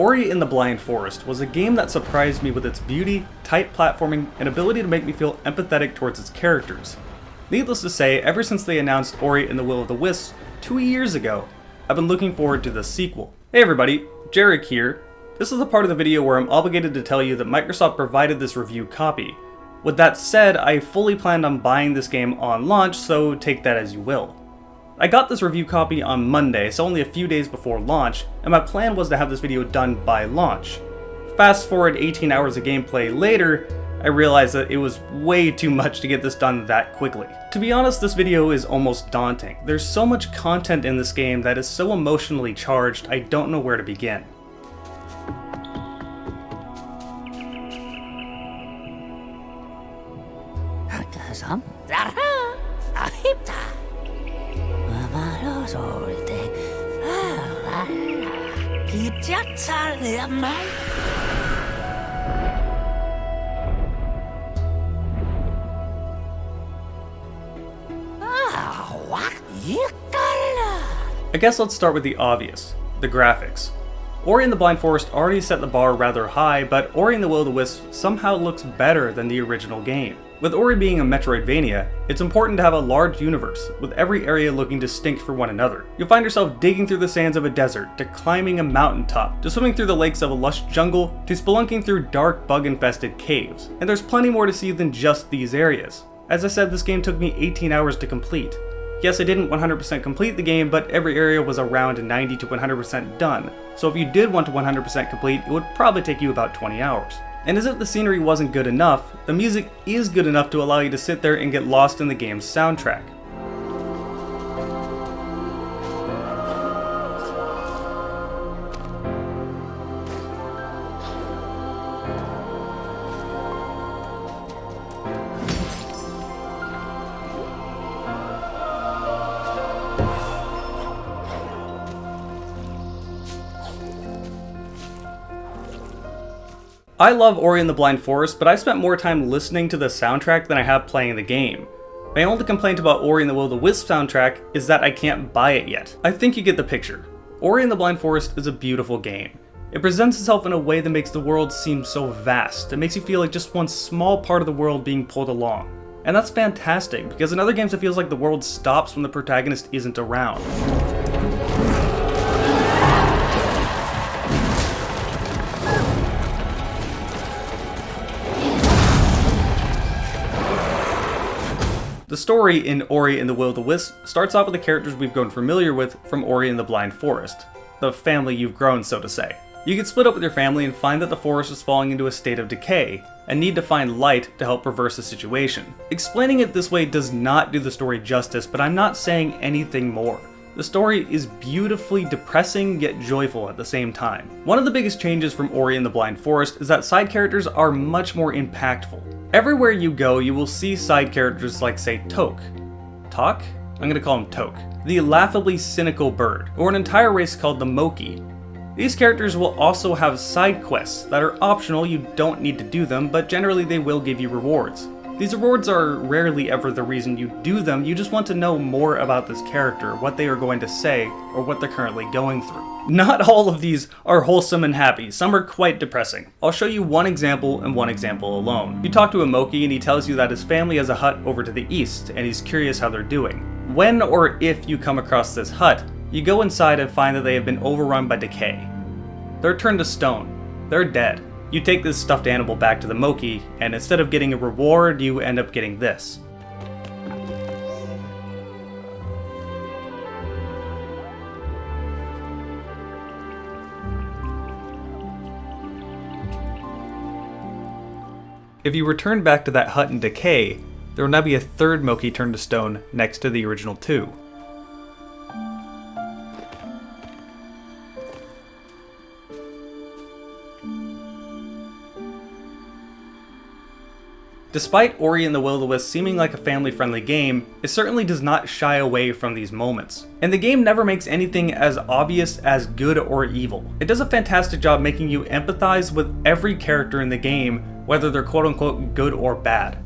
Ori and the Blind Forest was a game that surprised me with its beauty, tight platforming, and ability to make me feel empathetic towards its characters. Needless to say, ever since they announced Ori and the Will of the Wisps 2 years ago, I've been looking forward to the sequel. Hey everybody, Jarek here. This is the part of the video where I'm obligated to tell you that Microsoft provided this review copy. With that said, I fully planned on buying this game on launch, so take that as you will. I got this review copy on Monday, so only a few days before launch, and my plan was to have this video done by launch. Fast forward 18 hours of gameplay later, I realized that it was way too much to get this done that quickly. To be honest, this video is almost daunting. There's so much content in this game that is so emotionally charged, I don't know where to begin. I guess let's start with the obvious, the graphics. Ori and the Blind Forest already set the bar rather high, but Ori and the Will of the Wisps somehow looks better than the original game. With Ori being a Metroidvania, it's important to have a large universe, with every area looking distinct for one another. You'll find yourself digging through the sands of a desert, to climbing a mountaintop, to swimming through the lakes of a lush jungle, to spelunking through dark, bug-infested caves. And there's plenty more to see than just these areas. As I said, this game took me 18 hours to complete. Yes, I didn't 100% complete the game, but every area was around 90 to 100% done, so if you did want to 100% complete, it would probably take you about 20 hours. And as if the scenery wasn't good enough, the music is good enough to allow you to sit there and get lost in the game's soundtrack. I love Ori and the Blind Forest, but I spent more time listening to the soundtrack than I have playing the game. My only complaint about Ori and the Will of the Wisps soundtrack is that I can't buy it yet. I think you get the picture. Ori and the Blind Forest is a beautiful game. It presents itself in a way that makes the world seem so vast. It makes you feel like just one small part of the world being pulled along. And that's fantastic, because in other games it feels like the world stops when the protagonist isn't around. The story in Ori and the Will of the Wisps starts off with the characters we've grown familiar with from Ori and the Blind Forest. The family you've grown, so to say. You get split up with your family and find that the forest is falling into a state of decay, and need to find light to help reverse the situation. Explaining it this way does not do the story justice, but I'm not saying anything more. The story is beautifully depressing yet joyful at the same time. One of the biggest changes from Ori and the Blind Forest is that side characters are much more impactful. Everywhere you go, you will see side characters like, say, Toke. Tok? I'm gonna call him Toke. The laughably cynical bird, or an entire race called the Moki. These characters will also have side quests that are optional, you don't need to do them, but generally they will give you rewards. These rewards are rarely ever the reason you do them, you just want to know more about this character, what they are going to say, or what they're currently going through. Not all of these are wholesome and happy, some are quite depressing. I'll show you one example and one example alone. You talk to a Moki and he tells you that his family has a hut over to the east, and he's curious how they're doing. When or if you come across this hut, you go inside and find that they have been overrun by decay. They're turned to stone. They're dead. You take this stuffed animal back to the Moki, and instead of getting a reward, you end up getting this. If you return back to that hut in decay, there will now be a third Moki turned to stone next to the original two. Despite Ori and the Will of the Wisps seeming like a family-friendly game, it certainly does not shy away from these moments. And the game never makes anything as obvious as good or evil. It does a fantastic job making you empathize with every character in the game, whether they're quote-unquote good or bad.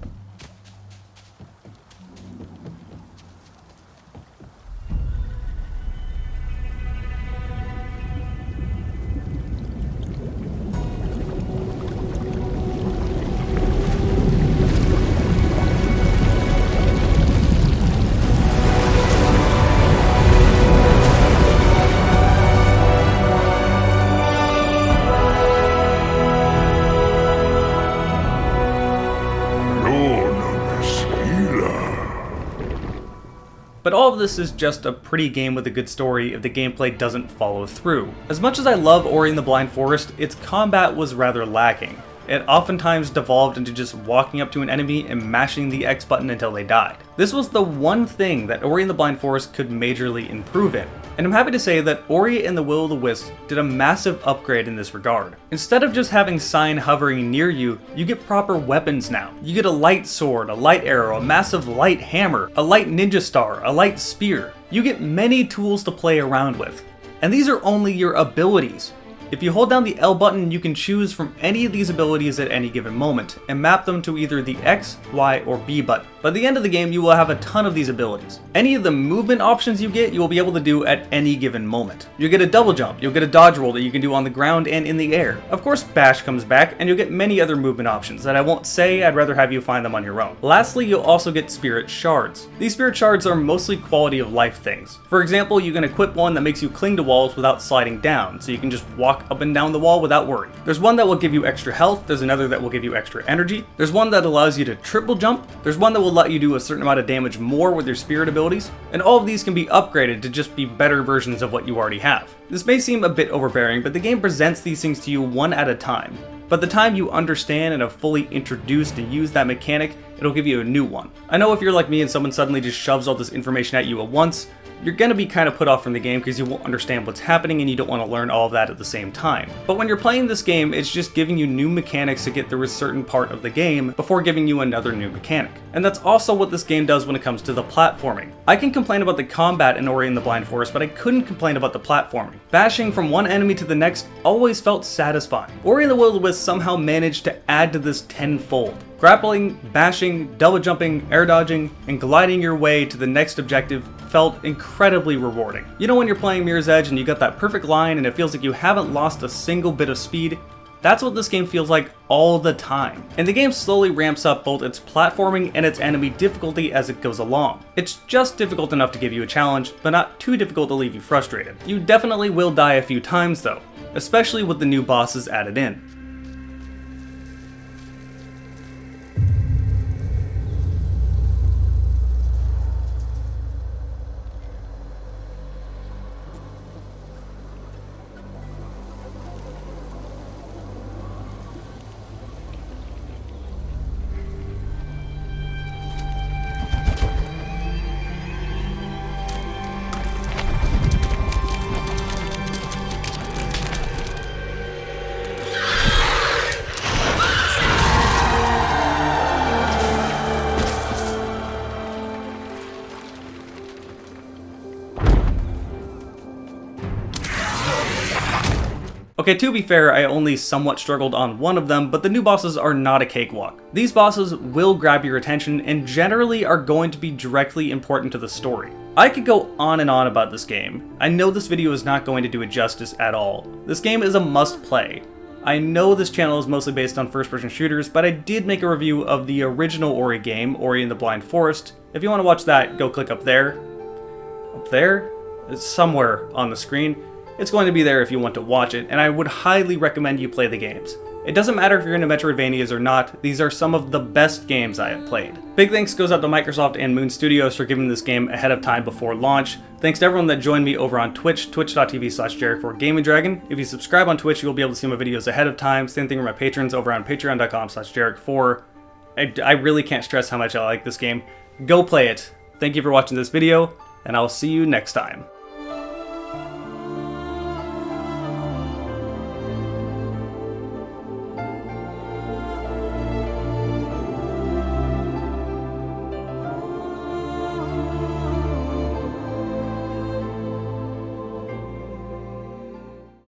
But all of this is just a pretty game with a good story if the gameplay doesn't follow through. As much as I love Ori and the Blind Forest, its combat was rather lacking. It oftentimes devolved into just walking up to an enemy and mashing the X button until they died. This was the one thing that Ori and the Blind Forest could majorly improve in. And I'm happy to say that Ori and the Will of the Wisps did a massive upgrade in this regard. Instead of just having Sign hovering near you, you get proper weapons now. You get a light sword, a light arrow, a massive light hammer, a light ninja star, a light spear. You get many tools to play around with. And these are only your abilities. If you hold down the L button, you can choose from any of these abilities at any given moment, and map them to either the X, Y, or B button. By the end of the game, you will have a ton of these abilities. Any of the movement options you get, you will be able to do at any given moment. You'll get a double jump, you'll get a dodge roll that you can do on the ground and in the air. Of course, bash comes back, and you'll get many other movement options that I won't say, I'd rather have you find them on your own. Lastly, you'll also get spirit shards. These spirit shards are mostly quality of life things. For example, you can equip one that makes you cling to walls without sliding down, so you can just walk up and down the wall without worry. There's one that will give you extra health, there's another that will give you extra energy, there's one that allows you to triple jump, there's one that will let you do a certain amount of damage more with your spirit abilities, and all of these can be upgraded to just be better versions of what you already have. This may seem a bit overbearing, but the game presents these things to you one at a time. But the time you understand and have fully introduced and used that mechanic, it'll give you a new one. I know if you're like me and someone suddenly just shoves all this information at you at once, you're gonna be kind of put off from the game because you won't understand what's happening and you don't want to learn all of that at the same time. But when you're playing this game, it's just giving you new mechanics to get through a certain part of the game before giving you another new mechanic. And that's also what this game does when it comes to the platforming. I can complain about the combat in Ori and the Blind Forest, but I couldn't complain about the platforming. Bashing from one enemy to the next always felt satisfying. Ori and the Will of the Wisps somehow managed to add to this tenfold. Grappling, bashing, double jumping, air dodging, and gliding your way to the next objective felt incredibly rewarding. You know when you're playing Mirror's Edge and you got that perfect line and it feels like you haven't lost a single bit of speed? That's what this game feels like all the time. And the game slowly ramps up both its platforming and its enemy difficulty as it goes along. It's just difficult enough to give you a challenge, but not too difficult to leave you frustrated. You definitely will die a few times though, especially with the new bosses added in. Okay, to be fair, I only somewhat struggled on one of them, but the new bosses are not a cakewalk. These bosses will grab your attention and generally are going to be directly important to the story. I could go on and on about this game. I know this video is not going to do it justice at all. This game is a must play. I know this channel is mostly based on first-person shooters, but I did make a review of the original Ori game, Ori and the Blind Forest. If you want to watch that, go click up there. Up there? It's somewhere on the screen. It's going to be there if you want to watch it, and I would highly recommend you play the games. It doesn't matter if you're into Metroidvanias or not, these are some of the best games I have played. Big thanks goes out to Microsoft and Moon Studios for giving this game ahead of time before launch. Thanks to everyone that joined me over on Twitch, twitch.tv/Jerrick4GamingDragon. If you subscribe on Twitch, you'll be able to see my videos ahead of time. Same thing with my patrons over on patreon.com/Jerrick4. I really can't stress how much I like this game. Go play it. Thank you for watching this video, and I'll see you next time.